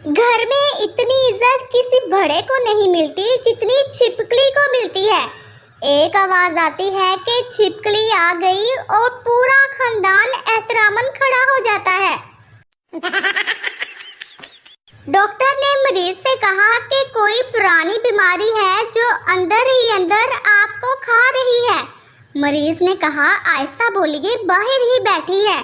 घर में इतनी इज्जत किसी बड़े को नहीं मिलती जितनी छिपकली को मिलती है। एक आवाज आती है कि छिपकली आ गई और पूरा खानदान एहतरामन खड़ा हो जाता है। डॉक्टर ने मरीज से कहा कि कोई पुरानी बीमारी है जो अंदर ही अंदर आपको खा रही है। मरीज ने कहा, आहिस्ता बोलिए, बाहर ही बैठी है।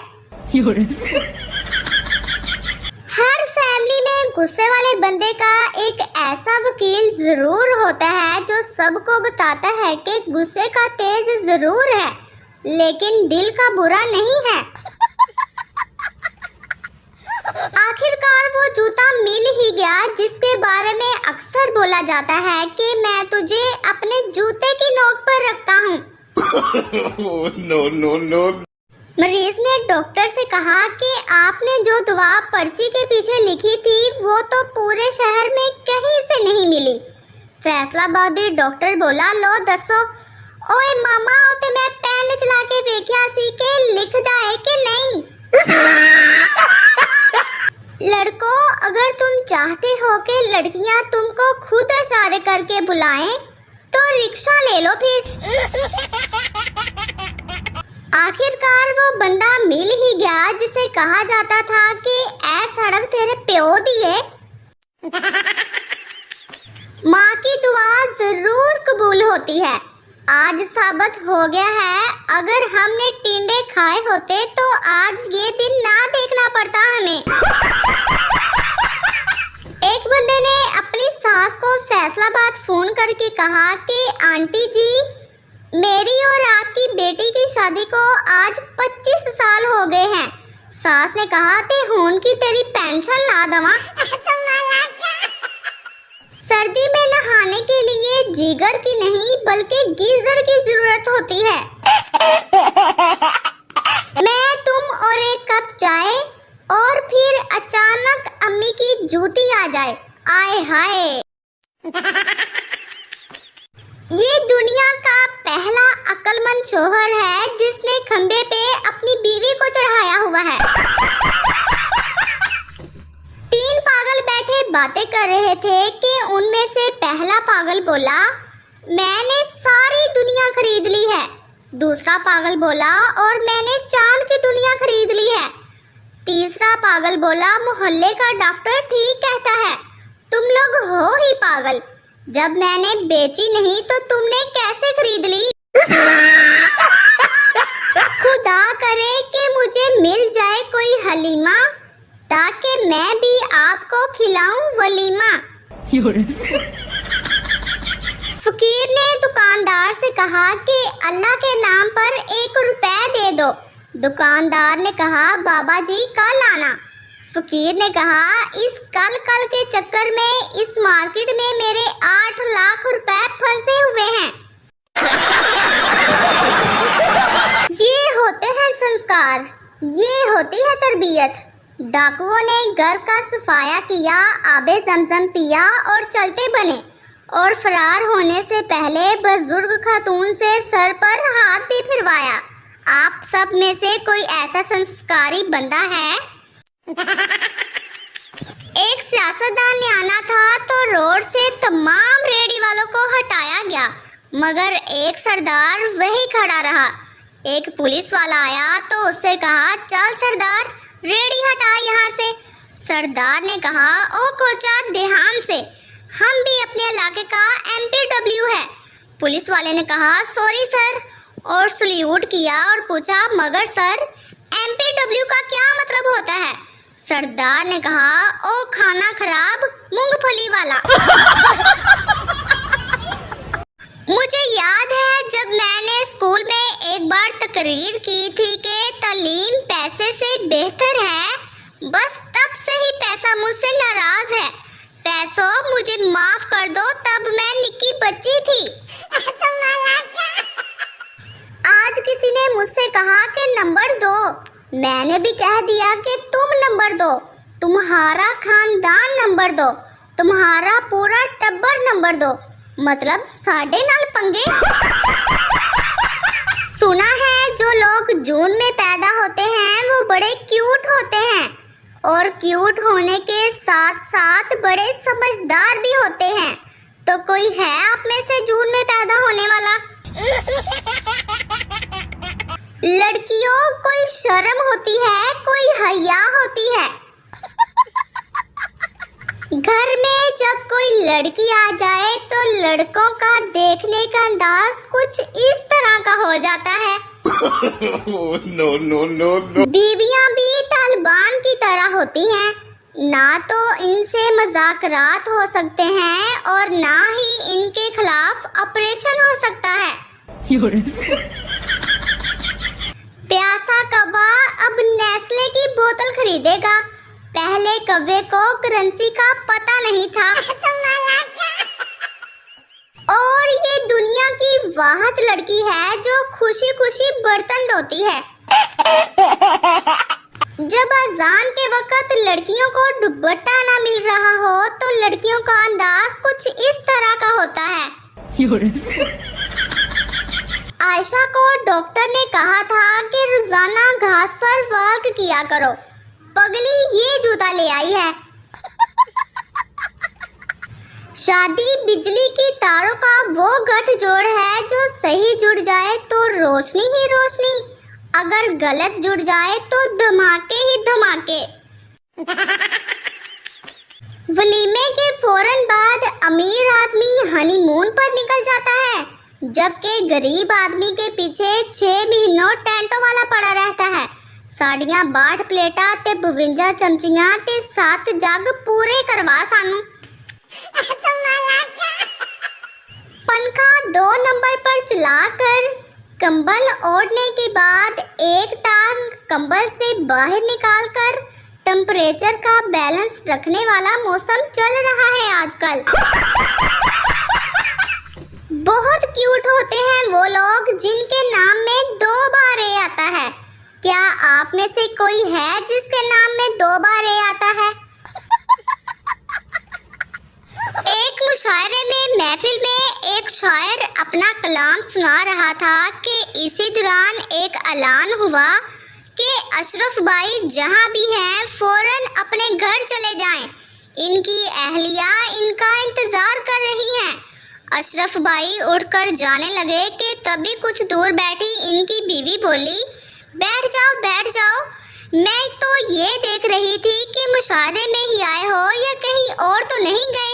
हर फैमिली में गुस्से वाले बंदे का एक ऐसा वकील जरूर होता है जो सबको बताता है कि गुस्से का तेज जरूर है लेकिन दिल का बुरा नहीं है। आखिरकार वो जूता मिल ही गया जिसके बारे में अक्सर बोला जाता है कि मैं तुझे अपने जूते की नोक पर रखता हूँ। no. मरीज ने डॉक्टर से कहा कि आपने जो दवा पर्ची के पीछे लिखी थी वो तो पूरे शहर में कहीं से नहीं मिली। फैसलाबादी डॉक्टर बोला, लो दसो। ओए मामा, ते मैं पेन चला के वेख्या सी के लिखदा है कि नहीं। लड़कों, अगर तुम चाहते हो कि लड़कियां तुमको खुद इशारे करके बुलाएं तो रिक्शा ले लो फिर। आखिरकार वो बंदा मिल ही गया जिसे कहा जाता था कि ऐ सड़क तेरे प्यो दी है। माँ की दुआ जरूर कबूल होती है। आज साबित हो गया है, अगर हमने टिंडे खाए होते तो आज ये दिन ना देखना पड़ता हमें। एक बंदे ने अपनी सास को फैसलाबाद फोन करके कहा कि आंटी जी, मेरी और आपकी बेटी की शादी को आज 25 साल हो गए हैं। सास ने कहा, ते होन की तेरी पेंशन ला दवा। सर्दी में नहाने के लिए जीगर की नहीं बल्कि गीजर की जरूरत होती है। मैं, तुम और एक कप चाय और फिर अचानक अम्मी की जूती आ जाए। आए हाय। ये दुनिया का पहला अक्लमंद शोहर है जिसने खंबे पे अपनी बीवी को चढ़ाया हुआ है। तीन पागल बैठे बातें कर रहे थे कि उनमें से पहला पागल बोला, मैंने सारी दुनिया खरीद ली है। दूसरा पागल बोला, और मैंने चांद की दुनिया खरीद ली है। तीसरा पागल बोला, मोहल्ले का डॉक्टर ठीक कहता है, तुम लोग हो ही पागल। जब मैंने बेची नहीं तो तुमने कैसे खरीद ली। खुदा करे कि मुझे मिल जाए कोई हलीमा ताकि मैं भी आपको खिलाऊं वलीमा। फकीर ने दुकानदार से कहा कि अल्लाह के नाम पर 1 रुपए दे दो। दुकानदार ने कहा, बाबा जी कल आना। फकीर ने कहा, इस कल के चक्कर में इस मार्केट में मेरे 8 लाख रुपए फंसे हुए हैं। ये होते हैं संस्कार, ये होती है तरबियत। डाकुओं ने घर का सफाया किया, आबे जमजम पिया और चलते बने और फरार होने से पहले बुजुर्ग खातून से सर पर हाथ भी फिरवाया। आप सब में से कोई ऐसा संस्कारी बंदा है? एक सियासतदान ने आना था तो रोड से तमाम रेडी वालों को हटाया गया मगर एक सरदार वही खड़ा रहा। एक पुलिस वाला आया तो उससे कहा, चल सरदार, रेडी हटा यहाँ से। सरदार ने कहा, ओ कोचा देहाम से, हम भी अपने इलाके का MPW है। पुलिस वाले ने कहा, सॉरी सर, और सल्यूट किया और पूछा, मगर सर MPW का क्या मतलब होता है? सरदार ने कहा, ओ खाना खराब मूंगफली वाला। मुझे याद है जब मैंने स्कूल में एक बार तकरीर की थी कि तालीम पैसे से बेहतर है, बस तब से ही पैसा मुझसे नाराज है। पैसों, मुझे माफ कर दो, तब मैं निक्की बच्ची थी। आज किसी ने मुझसे कहा कि नंबर दो, मैंने भी कह दिया कि तुम नंबर दो। तुम्हारा खानदान नंबर दो, तुम्हारा पूरा टब्बर नंबर दो, मतलब साढ़े नाल पंगे। सुना है जो लोग जून में पैदा होते हैं वो बड़े क्यूट होते हैं और क्यूट होने के साथ साथ बड़े समझदार भी होते हैं। तो कोई है आप में से जून में पैदा होने वाला? लड़कियों, कोई शर्म होती है, कोई हया होती है। घर में जब कोई लड़की आ जाए तो लड़कों का देखने का अंदाज कुछ इस तरह का हो जाता है। No no no no. बीवियां भी तालिबान की तरह होती हैं, ना तो इनसे मजाकरात हो सकते हैं और ना ही इनके खिलाफ ऑपरेशन हो सकता है। प्यासा कौवा अब नेस्ले की बोतल खरीदेगा। पहले कौवे को करेंसी का पता नहीं था। और ये दुनिया की वाहद लड़की है जो खुशी खुशी बर्तन धोती है। जब अजान के वक्त लड़कियों को दुपट्टा ना मिल रहा हो तो लड़कियों का अंदाज कुछ इस तरह का होता है। आयशा को डॉक्टर ने कहा था कि रोजाना घास पर वॉक किया करो। पगली ये जूता ले आई है। शादी बिजली की तारों का वो गठजोड़ है जो सही जुड़ जाए तो रोशनी ही रोशनी, अगर गलत जुड़ जाए तो धमाके ही धमाके। वलीमे के फौरन बाद अमीर आदमी हनीमून पर निकल जाता है, जबकि गरीब आदमी के पीछे 6 महीनों टेंटों वाला पड़ा रहता है। साड़ियां 62 प्लेटा ते 52 चमचियां ते 7 जग पूरे करवा सानू। पंखा 2 नंबर पर चलाकर कंबल ओढ़ने के बाद एक टांग कंबल से बाहर निकालकर टेम्परेचर का बैलेंस रखने वाला मौसम चल रहा है आजकल। बहुत क्यूट होते हैं वो लोग जिनके नाम में 2 बार ए आता है। क्या आप में से कोई है जिसके नाम में 2 बार ए आता है? एक मुशायरे में महफिल में एक शायर अपना कलाम सुना रहा था कि इसी दौरान एक ऐलान हुआ कि अशरफ भाई जहां भी हैं फौरन अपने घर चले जाएं। इनकी अहलिया इनका इंतजार कर रही हैं। अशरफ भाई उठकर जाने लगे कि तभी कुछ दूर बैठी इनकी बीवी बोली, बैठ जाओ, मैं तो ये देख रही थी कि मुशायरे में ही आए हो या कहीं और तो नहीं गए।